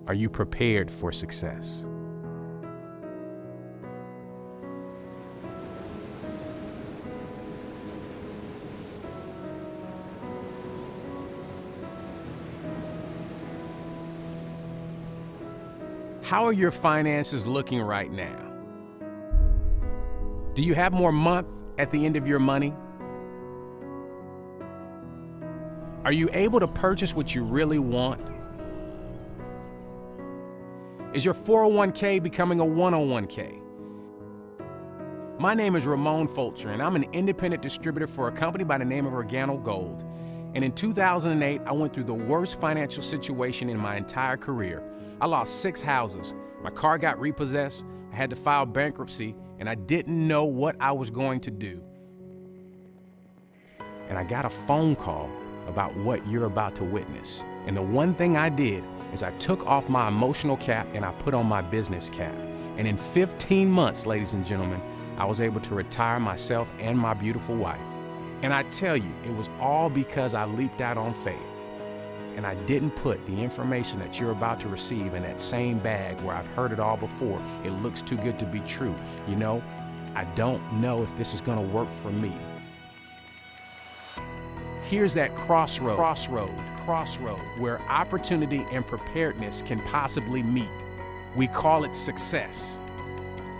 Are you prepared for success? How are your finances looking right now? Do you have more month at the end of your money? Are you able to purchase what you really want? Is your 401k becoming a 101k? My name is Ramon Fulcher, and I'm an independent distributor for a company by the name of Organo Gold. And in 2008, I went through the worst financial situation in my entire career. I lost 6 houses, my car got repossessed, I had to file bankruptcy, and I didn't know what I was going to do. And I got a phone call about what you're about to witness. And the one thing I did is I took off my emotional cap and I put on my business cap. And in 15 months, ladies and gentlemen, I was able to retire myself and my beautiful wife. And I tell you, it was all because I leaped out on faith. And I didn't put the information that you're about to receive in that same bag where I've heard it all before. It looks too good to be true. You know, I don't know if this is gonna work for me. Here's that crossroad where opportunity and preparedness can possibly meet. We call it success.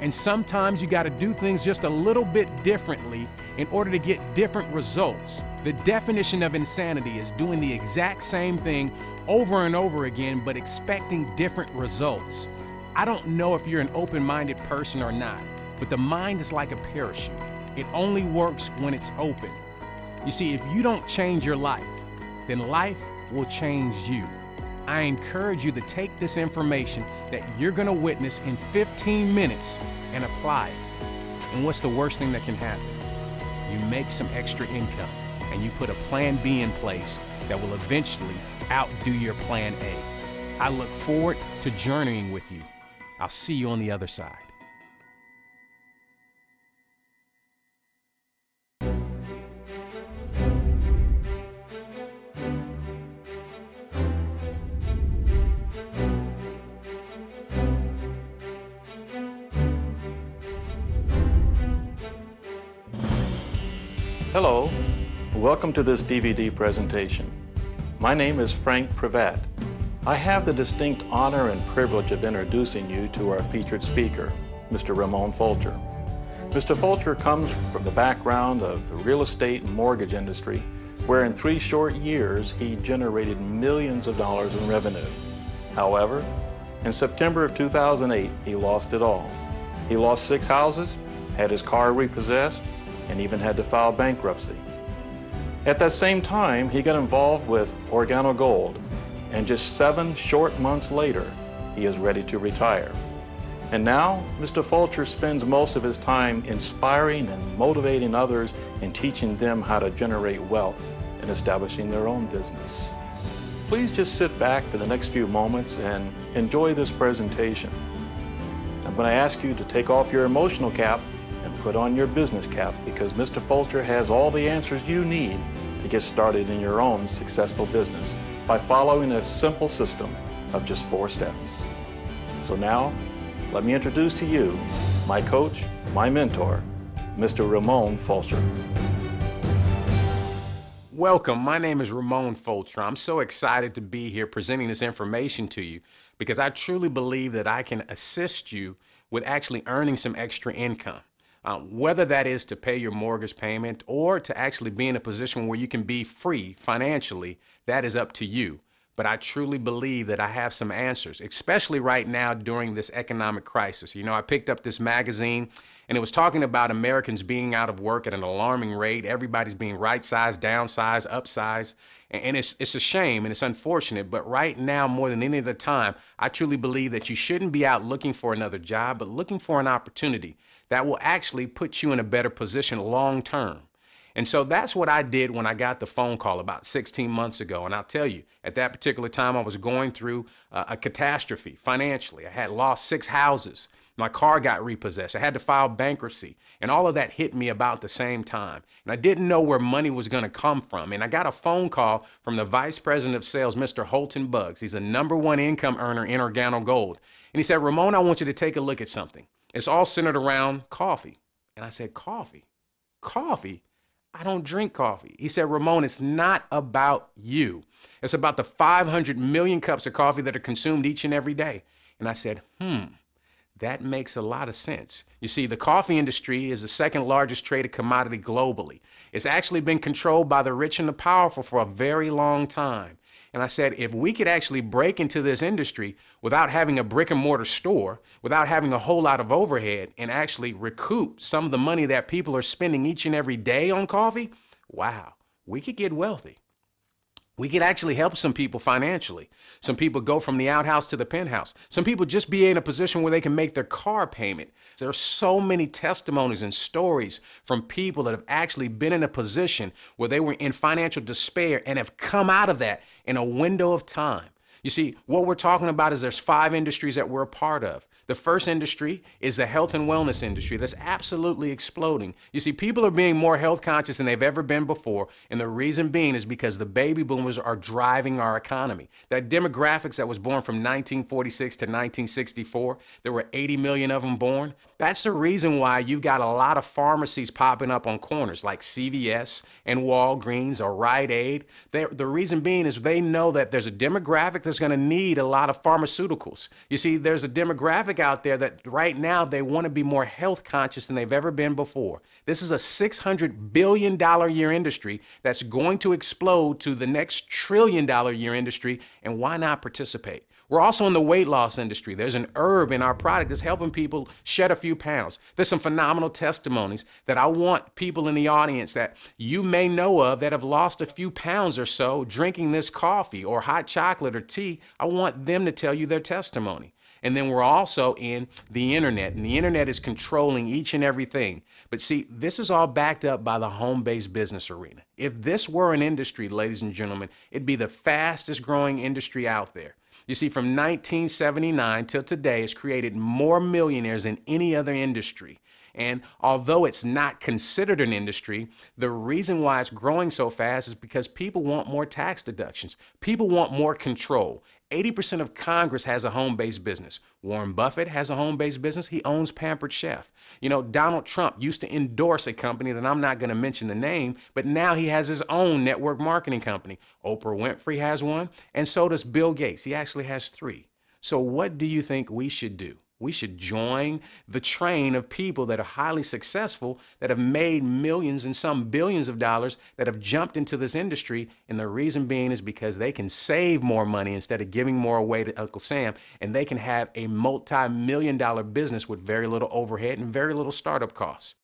And sometimes you gotta do things just a little bit differently in order to get different results. The definition of insanity is doing the exact same thing over and over again, but expecting different results. I don't know if you're an open-minded person or not, but the mind is like a parachute. It only works when it's open. You see, if you don't change your life, then life will change you. I encourage you to take this information that you're gonna witness in 15 minutes and apply it. And what's the worst thing that can happen? You make some extra income and you put a plan B in place that will eventually outdo your plan A. I look forward to journeying with you. I'll see you on the other side. Hello, welcome to this DVD presentation. My name is Frank Pravat. I have the distinct honor and privilege of introducing you to our featured speaker, Mr. Ramon Fulcher. Mr. Fulcher comes from the background of the real estate and mortgage industry, where in 3 short years he generated millions of dollars in revenue. However, in September of 2008, he lost it all. He lost 6 houses, had his car repossessed, and even had to file bankruptcy. At that same time, he got involved with Organo Gold, and just 7 short months later, he is ready to retire. And now, Mr. Fulcher spends most of his time inspiring and motivating others and teaching them how to generate wealth and establishing their own business. Please just sit back for the next few moments and enjoy this presentation. I'm going to ask you to take off your emotional cap and put on your business cap, because Mr. Fulcher has all the answers you need to get started in your own successful business by following a simple system of just 4 steps. So now, let me introduce to you my coach, my mentor, Mr. Ramon Fulcher. Welcome, my name is Ramon Fulcher. I'm so excited to be here presenting this information to you because I truly believe that I can assist you with actually earning some extra income. Whether that is to pay your mortgage payment or to actually be in a position where you can be free financially, that is up to you. But I truly believe that I have some answers, especially right now during this economic crisis. You know, I picked up this magazine and it was talking about Americans being out of work at an alarming rate. Everybody's being right-sized, downsized, upsized. And it's a shame and it's unfortunate, but right now, more than any other time, I truly believe that you shouldn't be out looking for another job, but looking for an opportunity that will actually put you in a better position long term. And so that's what I did when I got the phone call about 16 months ago. And I'll tell you, at that particular time, I was going through a catastrophe financially. I had lost 6 houses. My car got repossessed. I had to file bankruptcy. And all of that hit me about the same time. And I didn't know where money was going to come from. And I got a phone call from the vice president of sales, Mr. Holton Buggs. He's the #1 income earner in Organo Gold. And he said, Ramon, I want you to take a look at something. It's all centered around coffee. And I said, coffee? Coffee? I don't drink coffee. He said, Ramon, it's not about you. It's about the 500 million cups of coffee that are consumed each and every day. And I said, that makes a lot of sense. You see, the coffee industry is the second largest traded commodity globally. It's actually been controlled by the rich and the powerful for a very long time. And I said, if we could actually break into this industry without having a brick and mortar store, without having a whole lot of overhead, and actually recoup some of the money that people are spending each and every day on coffee, wow, we could get wealthy. We could actually help some people financially. Some people go from the outhouse to the penthouse. Some people just be in a position where they can make their car payment. There are so many testimonies and stories from people that have actually been in a position where they were in financial despair and have come out of that in a window of time. You see, what we're talking about is there's 5 industries that we're a part of. The first industry is the health and wellness industry that's absolutely exploding. You see, people are being more health conscious than they've ever been before, and the reason being is because the baby boomers are driving our economy. That demographics that was born from 1946 to 1964, there were 80 million of them born. That's the reason why you've got a lot of pharmacies popping up on corners like CVS and Walgreens or Rite Aid. The reason being is they know that there's a demographic that's going to need a lot of pharmaceuticals. You see, there's a demographic out there that right now they want to be more health conscious than they've ever been before. This is a $600 billion a year industry that's going to explode to the next $1 trillion a year industry, and why not participate? We're also in the weight loss industry. There's an herb in our product that's helping people shed a few pounds. There's some phenomenal testimonies that I want people in the audience that you may know of that have lost a few pounds or so drinking this coffee or hot chocolate or tea. I want them to tell you their testimony. And then we're also in the internet, and the internet is controlling each and everything. But see, this is all backed up by the home-based business arena. If this were an industry, ladies and gentlemen, it'd be the fastest growing industry out there. You see, from 1979 till today, it's created more millionaires than any other industry. And although it's not considered an industry, the reason why it's growing so fast is because people want more tax deductions. People want more control. 80% of Congress has a home-based business. Warren Buffett has a home-based business. He owns Pampered Chef. You know, Donald Trump used to endorse a company that I'm not going to mention the name, but now he has his own network marketing company. Oprah Winfrey has one, and so does Bill Gates. He actually has 3. So what do you think we should do? We should join the train of people that are highly successful, that have made millions and some billions of dollars, that have jumped into this industry. And the reason being is because they can save more money instead of giving more away to Uncle Sam, and they can have a multi-million-dollar business with very little overhead and very little startup costs.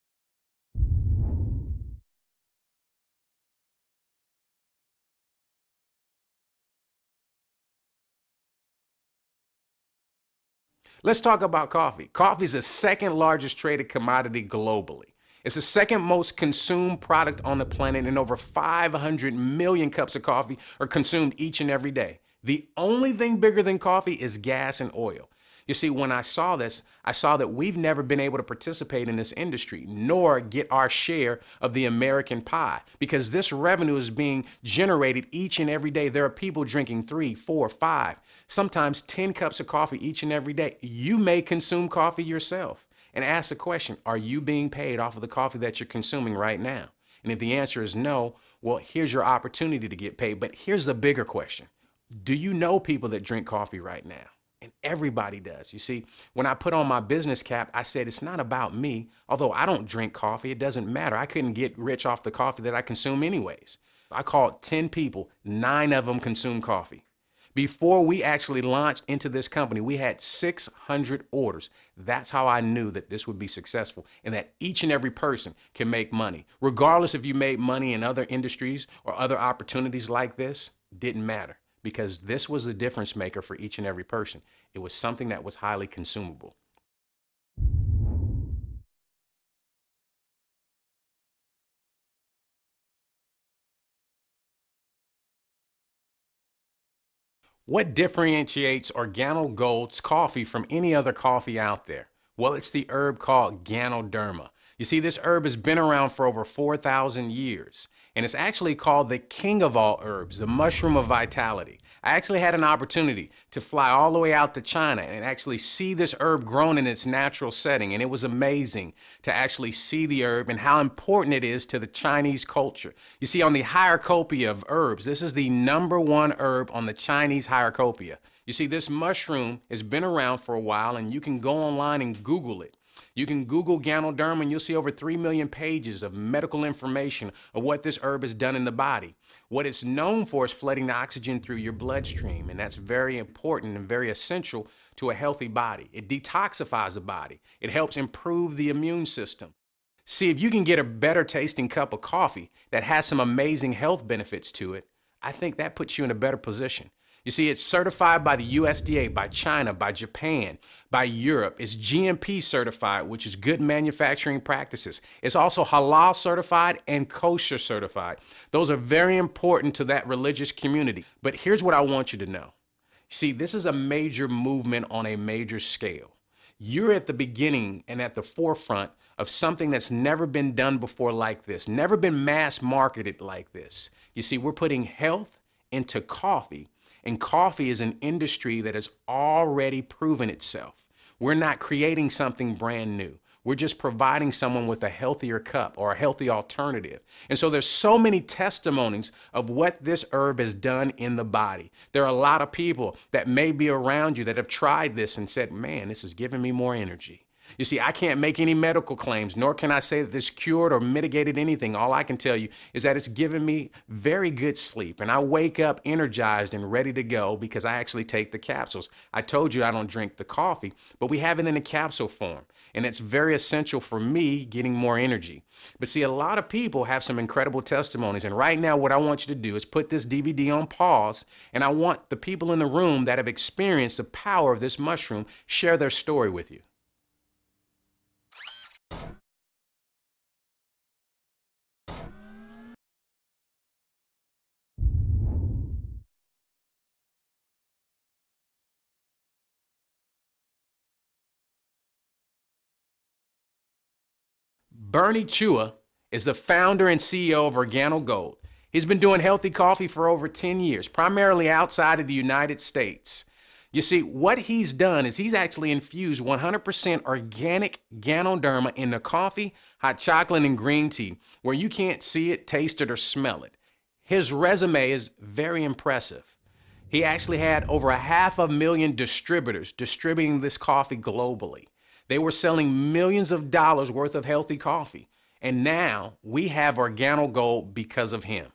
Let's talk about coffee. Coffee is the second largest traded commodity globally. It's the second most consumed product on the planet, and over 500 million cups of coffee are consumed each and every day. The only thing bigger than coffee is gas and oil. You see, when I saw this, I saw that we've never been able to participate in this industry, nor get our share of the American pie, because this revenue is being generated each and every day. There are people drinking 3, 4, 5, sometimes 10 cups of coffee each and every day. You may consume coffee yourself and ask the question, are you being paid off of the coffee that you're consuming right now? And if the answer is no, well, here's your opportunity to get paid. But here's the bigger question. Do you know people that drink coffee right now? And everybody does. You see, when I put on my business cap, I said, it's not about me. Although I don't drink coffee, it doesn't matter. I couldn't get rich off the coffee that I consume anyways. I called 10 people, 9 of them consume coffee. Before we actually launched into this company, we had 600 orders. That's how I knew that this would be successful and that each and every person can make money. Regardless if you made money in other industries or other opportunities like this, didn't matter. Because this was the difference maker for each and every person. It was something that was highly consumable. What differentiates Organo Gold's coffee from any other coffee out there? Well, it's the herb called Ganoderma. You see, this herb has been around for over 4,000 years, and it's actually called the king of all herbs, the mushroom of vitality. I actually had an opportunity to fly all the way out to China and actually see this herb grown in its natural setting, and it was amazing to actually see the herb and how important it is to the Chinese culture. You see, on the hierarchy of herbs, this is the #1 herb on the Chinese hierarchy. You see, this mushroom has been around for a while, and you can go online and Google it. You can Google Ganoderma and you'll see over 3 million pages of medical information of what this herb has done in the body. What it's known for is flooding the oxygen through your bloodstream, and that's very important and very essential to a healthy body. It detoxifies the body. It helps improve the immune system. See, if you can get a better tasting cup of coffee that has some amazing health benefits to it, I think that puts you in a better position. You see, it's certified by the USDA, by China, by Japan, by Europe. It's GMP certified, which is good manufacturing practices. It's also halal certified and kosher certified. Those are very important to that religious community. But here's what I want you to know. See, this is a major movement on a major scale. You're at the beginning and at the forefront of something that's never been done before like this, never been mass marketed like this. You see, we're putting health into coffee. And coffee is an industry that has already proven itself. We're not creating something brand new. We're just providing someone with a healthier cup or a healthy alternative. And so there's so many testimonies of what this herb has done in the body. There are a lot of people that may be around you that have tried this and said, man, this is giving me more energy. You see, I can't make any medical claims, nor can I say that this cured or mitigated anything. All I can tell you is that it's given me very good sleep, and I wake up energized and ready to go because I actually take the capsules. I told you I don't drink the coffee, but we have it in a capsule form, and it's very essential for me getting more energy. But see, a lot of people have some incredible testimonies, and right now what I want you to do is put this DVD on pause, and I want the people in the room that have experienced the power of this mushroom share their story with you. Bernie Chua is the founder and CEO of Organo Gold. He's been doing healthy coffee for over 10 years, primarily outside of the United States. You see, what he's done is he's actually infused 100% organic Ganoderma into coffee, hot chocolate, and green tea, where you can't see it, taste it, or smell it. His resume is very impressive. He actually had over 500,000 distributors distributing this coffee globally. They were selling millions of dollars worth of healthy coffee. And now we have Organo Gold because of him.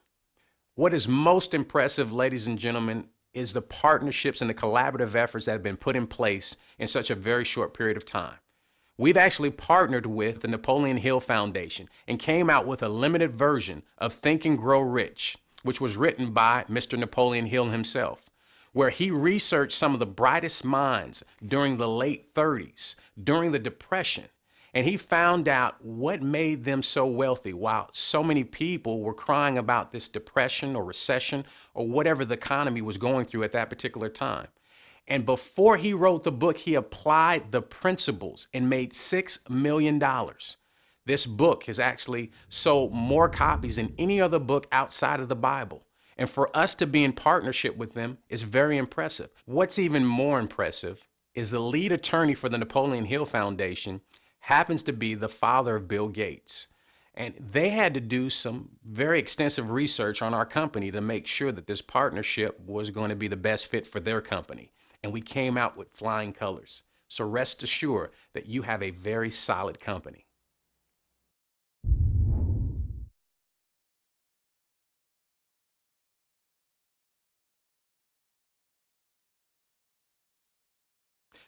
What is most impressive, ladies and gentlemen, is the partnerships and the collaborative efforts that have been put in place in such a very short period of time. We've actually partnered with the Napoleon Hill Foundation and came out with a limited version of Think and Grow Rich, which was written by Mr. Napoleon Hill himself, where he researched some of the brightest minds during the late 30s, during the Depression, and he found out what made them so wealthy while so many people were crying about this depression or recession or whatever the economy was going through at that particular time. And before he wrote the book, he applied the principles and made $6 million. This book has actually sold more copies than any other book outside of the Bible. And for us to be in partnership with them is very impressive. What's even more impressive is the lead attorney for the Napoleon Hill Foundation happens to be the father of Bill Gates. And they had to do some very extensive research on our company to make sure that this partnership was going to be the best fit for their company. And we came out with flying colors. So rest assured that you have a very solid company.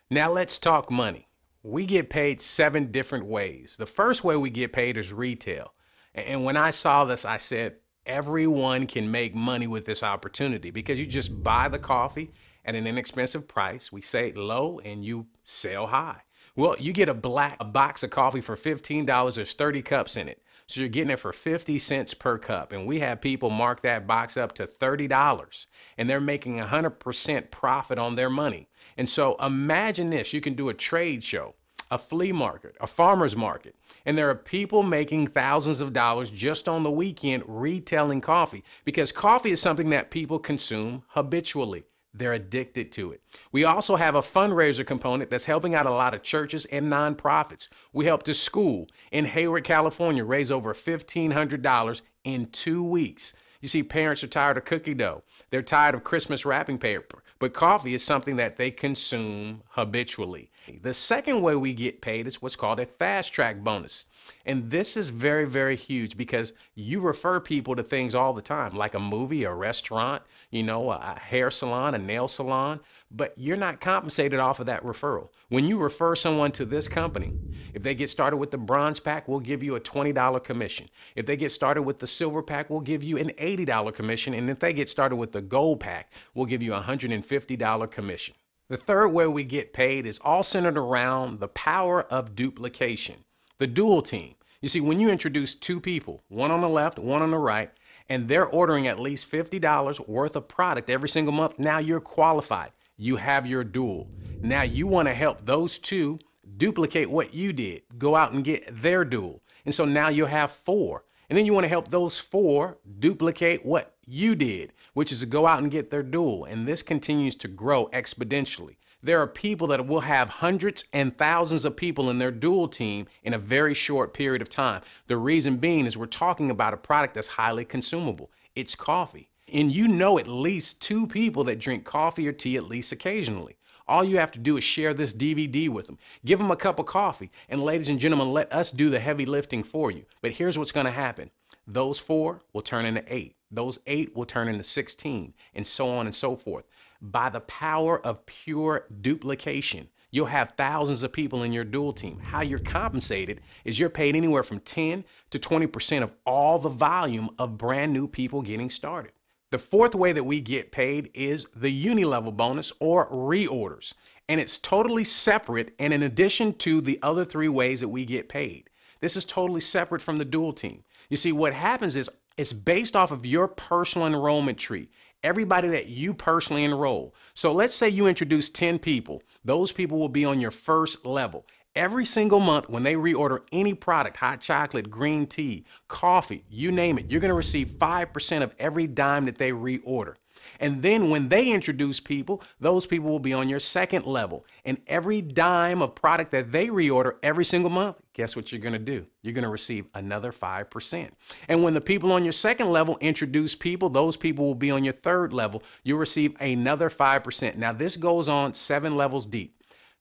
Now let's talk money. We get paid 7 different ways. The first way we get paid is retail. And when I saw this, I said, everyone can make money with this opportunity because you just buy the coffee at an inexpensive price. We say it low and you sell high. Well, you get a box of coffee for $15. There's 30 cups in it. So you're getting it for 50 cents per cup. And we have people mark that box up to $30 and they're making 100% profit on their money. And so imagine this, you can do a trade show, a flea market, a farmer's market. And there are people making thousands of dollars just on the weekend retailing coffee, because coffee is something that people consume habitually. They're addicted to it. We also have a fundraiser component that's helping out a lot of churches and nonprofits. We helped a school in Hayward, California raise over $1,500 in 2 weeks. You see, parents are tired of cookie dough. They're tired of Christmas wrapping paper. But coffee is something that they consume habitually. The second way we get paid is what's called a fast track bonus. And this is very, very huge because you refer people to things all the time, like a movie, a restaurant, a hair salon, a nail salon, but you're not compensated off of that referral. When you refer someone to this company, if they get started with the bronze pack, we'll give you a $20 commission. If they get started with the silver pack, we'll give you an $80 commission. And if they get started with the gold pack, we'll give you a $150 commission. The third way we get paid is all centered around the power of duplication. The dual team. You see, when you introduce two people, one on the left, one on the right, and they're ordering at least $50 worth of product every single month, now you're qualified. You have your dual. Now you want to help those two duplicate what you did, go out and get their dual. And so now you'll have four. And then you want to help those four duplicate what you did, which is to go out and get their dual. And this continues to grow exponentially. There are people that will have hundreds and thousands of people in their dual team in a very short period of time. The reason being is we're talking about a product that's highly consumable. It's coffee. And you know at least two people that drink coffee or tea at least occasionally. All you have to do is share this DVD with them. Give them a cup of coffee. And ladies and gentlemen, let us do the heavy lifting for you. But here's what's going to happen. Those 4 will turn into 8. Those 8 will turn into 16, and so on and so forth. By the power of pure duplication, you'll have thousands of people in your dual team. How you're compensated is you're paid anywhere from 10 to 20% of all the volume of brand new people getting started. The fourth way that we get paid is the uni-level bonus or reorders. And it's totally separate and in addition to the other 3 ways that we get paid. This is totally separate from the dual team. You see, what happens is it's based off of your personal enrollment tree. Everybody that you personally enroll. So let's say you introduce 10 people. Those people will be on your first level. Every single month when they reorder any product, hot chocolate, green tea, coffee, you name it, you're going to receive 5% of every dime that they reorder. And then when they introduce people, those people will be on your second level. And every dime of product that they reorder every single month, guess what you're going to do? You're going to receive another 5%. And when the people on your second level introduce people, those people will be on your third level. You'll receive another 5%. Now this goes on 7 levels deep.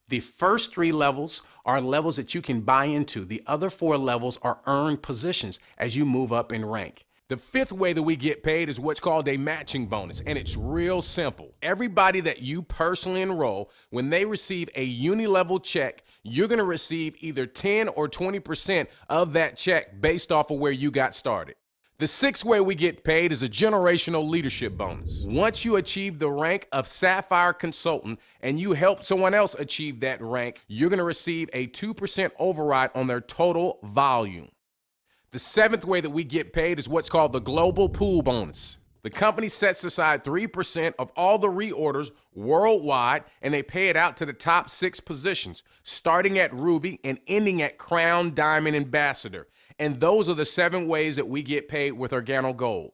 The first 3 levels are levels that you can buy into. The other 4 levels are earned positions as you move up in rank. The 5th way that we get paid is what's called a matching bonus, and it's real simple. Everybody that you personally enroll, when they receive a uni-level check, you're going to receive either 10 or 20% of that check based off of where you got started. The 6th way we get paid is a generational leadership bonus. Once you achieve the rank of Sapphire Consultant and you help someone else achieve that rank, you're going to receive a 2% override on their total volume. The 7th way that we get paid is what's called the global pool bonus. The company sets aside 3% of all the reorders worldwide, and they pay it out to the top 6 positions, starting at Ruby and ending at Crown Diamond Ambassador. And those are the 7 ways that we get paid with Organo Gold.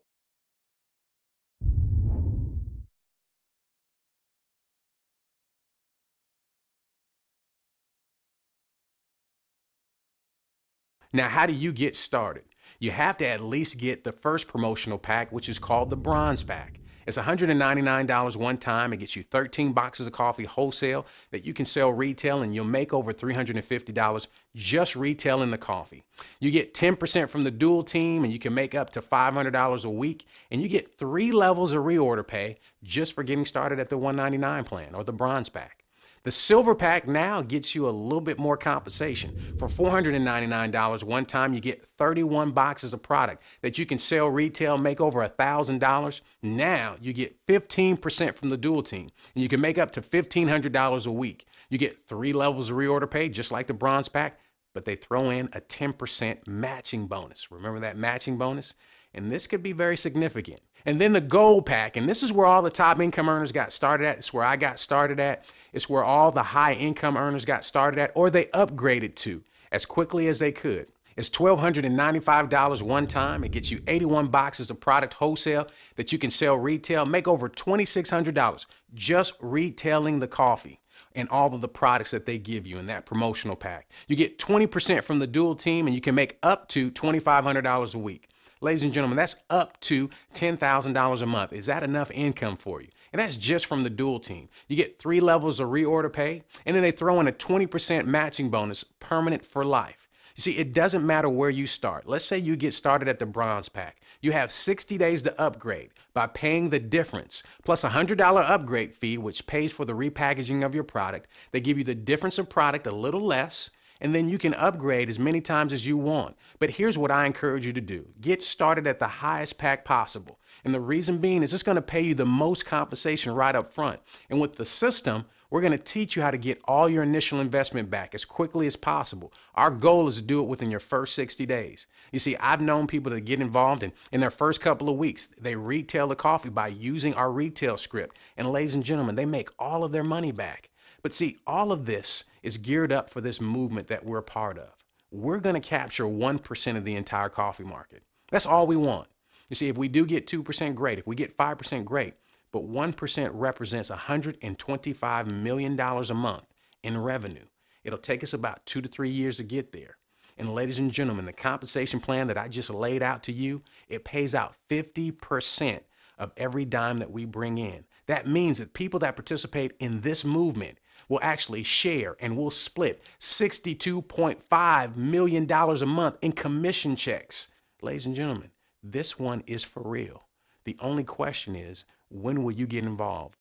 Now, how do you get started? You have to at least get the first promotional pack, which is called the bronze pack. It's $199 one time. It gets you 13 boxes of coffee wholesale that you can sell retail, and you'll make over $350 just retailing the coffee. You get 10% from the dual team, and you can make up to $500 a week, and you get 3 levels of reorder pay just for getting started at the $199 plan or the bronze pack. The silver pack now gets you a little bit more compensation. For $499 one time, you get 31 boxes of product that you can sell retail, make over $1,000. Now you get 15% from the dual team, and you can make up to $1,500 a week. You get 3 levels of reorder pay, just like the bronze pack, but they throw in a 10% matching bonus. Remember that matching bonus? And this could be very significant. And then the gold pack, and this is where all the top income earners got started at. It's where I got started at. It's where all the high income earners got started at, or they upgraded to as quickly as they could. It's $1,295 one time. It gets you 81 boxes of product wholesale that you can sell retail, make over $2,600 just retailing the coffee and all of the products that they give you in that promotional pack. You get 20% from the dual team, and you can make up to $2,500 a week. Ladies and gentlemen, that's up to $10,000 a month. Is that enough income for you? And that's just from the dual team. You get 3 levels of reorder pay, and then they throw in a 20% matching bonus, permanent for life. You see, it doesn't matter where you start. Let's say you get started at the bronze pack. You have 60 days to upgrade by paying the difference, plus a $100 upgrade fee, which pays for the repackaging of your product. They give you the difference of product a little less, and then you can upgrade as many times as you want. But here's what I encourage you to do. Get started at the highest pack possible. And the reason being is it's going to pay you the most compensation right up front. And with the system, we're going to teach you how to get all your initial investment back as quickly as possible. Our goal is to do it within your first 60 days. You see, I've known people that get involved in their first couple of weeks, they retail the coffee by using our retail script. And ladies and gentlemen, they make all of their money back. But see, all of this is geared up for this movement that we're a part of. We're going to capture 1% of the entire coffee market. That's all we want. You see, if we do get 2%, great. If we get 5%, great. But 1% represents $125 million a month in revenue. It'll take us about 2 to 3 years to get there. And ladies and gentlemen, the compensation plan that I just laid out to you, it pays out 50% of every dime that we bring in. That means that people that participate in this movement will actually share and will split $62.5 million a month in commission checks. Ladies and gentlemen, this one is for real. The only question is, when will you get involved?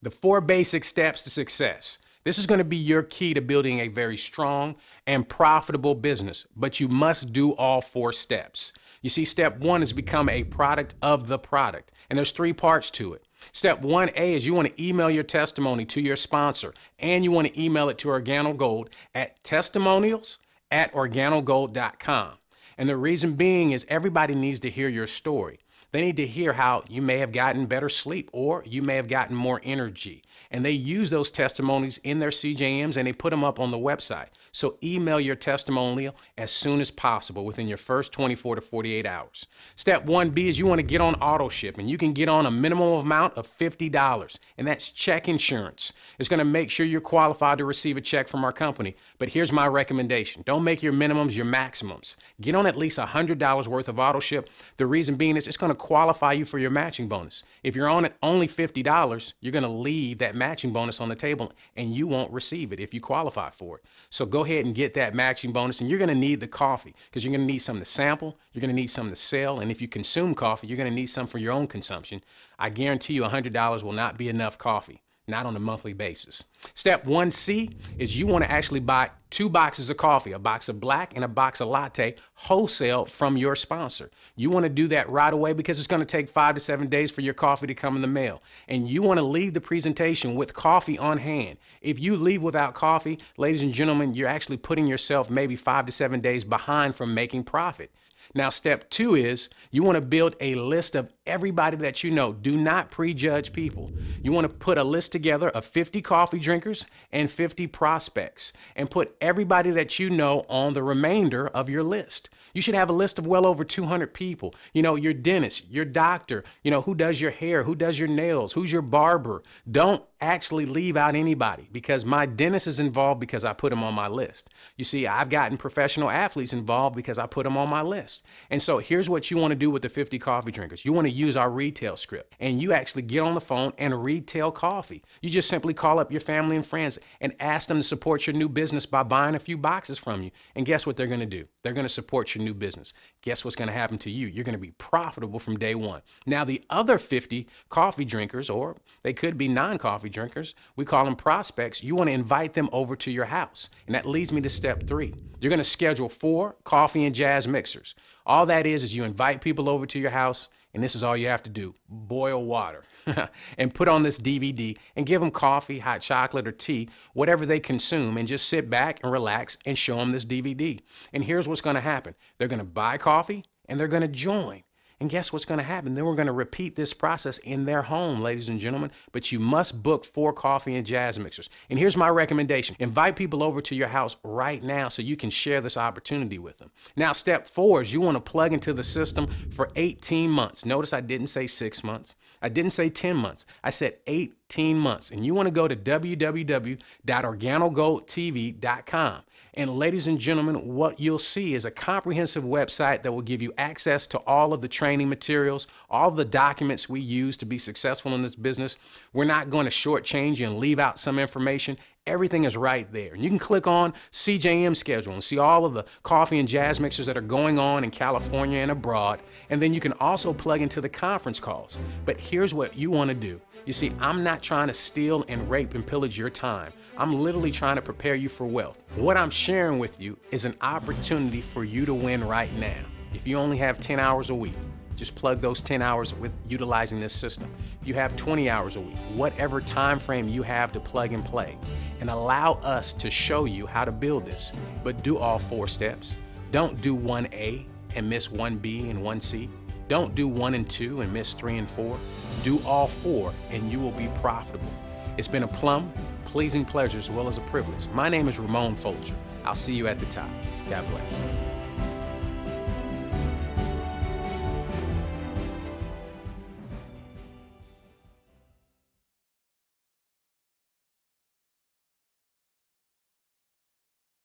The 4 basic steps to success. This is going to be your key to building a very strong and profitable business, but you must do all 4 steps. You see, step 1 is become a product of the product, and there's 3 parts to it. Step 1A is you want to email your testimony to your sponsor, and you want to email it to Organo Gold at testimonials@organogold.com. And the reason being is everybody needs to hear your story. They need to hear how you may have gotten better sleep or you may have gotten more energy. And they use those testimonies in their CJMs and they put them up on the website. So email your testimonial as soon as possible within your first 24 to 48 hours. Step 1B is you want to get on auto ship, and you can get on a minimum amount of $50, and that's check insurance. It's going to make sure you're qualified to receive a check from our company. But here's my recommendation. Don't make your minimums your maximums. Get on at least $100 worth of auto ship. The reason being is it's going to qualify you for your matching bonus. If you're on at only $50, you're going to leave that matching bonus on the table and you won't receive it if you qualify for it. So go ahead and get that matching bonus, and you're going to need the coffee because you're going to need some to sample, you're going to need some to sell, and if you consume coffee, you're going to need some for your own consumption. I guarantee you $100 will not be enough coffee. Not on a monthly basis. Step 1C is you want to actually buy 2 boxes of coffee, a box of black and a box of latte, wholesale from your sponsor. You want to do that right away because it's going to take 5 to 7 days for your coffee to come in the mail. And you want to leave the presentation with coffee on hand. If you leave without coffee, ladies and gentlemen, you're actually putting yourself maybe 5 to 7 days behind from making profit. Now, step 2 is you want to build a list of everybody that you know. Do not prejudge people. You want to put a list together of 50 coffee drinkers and 50 prospects and put everybody that you know on the remainder of your list. You should have a list of well over 200 people. You know, your dentist, your doctor, you know, who does your hair, who does your nails, who's your barber. Don't actually leave out anybody because my dentist is involved because I put him on my list. You see, I've gotten professional athletes involved because I put them on my list. And so here's what you want to do with the 50 coffee drinkers. You want to use our retail script and you actually get on the phone and retail coffee. You just simply call up your family and friends and ask them to support your new business by buying a few boxes from you. And guess what they're going to do? They're going to support your new business. Guess what's going to happen to you? You're going to be profitable from day one. Now, the other 50 coffee drinkers, or they could be non-coffee drinkers, we call them prospects. You want to invite them over to your house. And that leads me to step 3. You're going to schedule 4 coffee and jazz mixers. All that is you invite people over to your house And this is all you have to do. Boil water and put on this DVD and give them coffee, hot chocolate, or tea, whatever they consume, and just sit back and relax and show them this DVD. And here's what's going to happen. They're going to buy coffee and they're going to join. And guess what's going to happen? Then we're going to repeat this process in their home, ladies and gentlemen. But you must book 4 coffee and jazz mixers. And here's my recommendation. Invite people over to your house right now so you can share this opportunity with them. Now, step 4 is you want to plug into the system for 18 months. Notice I didn't say 6 months. I didn't say 10 months. I said 18 months. And you want to go to www.organogoldtv.com. And ladies and gentlemen, what you'll see is a comprehensive website that will give you access to all of the training materials, all of the documents we use to be successful in this business. We're not going to shortchange you and leave out some information. Everything is right there. And you can click on CJM schedule and see all of the coffee and jazz mixers that are going on in California and abroad. And then you can also plug into the conference calls. But here's what you want to do. You see, I'm not trying to steal and rape and pillage your time. I'm literally trying to prepare you for wealth. What I'm sharing with you is an opportunity for you to win right now. If you only have 10 hours a week, just plug those 10 hours with utilizing this system. If you have 20 hours a week, whatever time frame you have to plug and play, and allow us to show you how to build this. But do all 4 steps. Don't do 1A and miss 1B and 1C. Don't do 1 and 2 and miss 3 and 4. Do all 4 and you will be profitable. It's been a plum, pleasing pleasure as well as a privilege. My name is Ramon Folger. I'll see you at the top. God bless.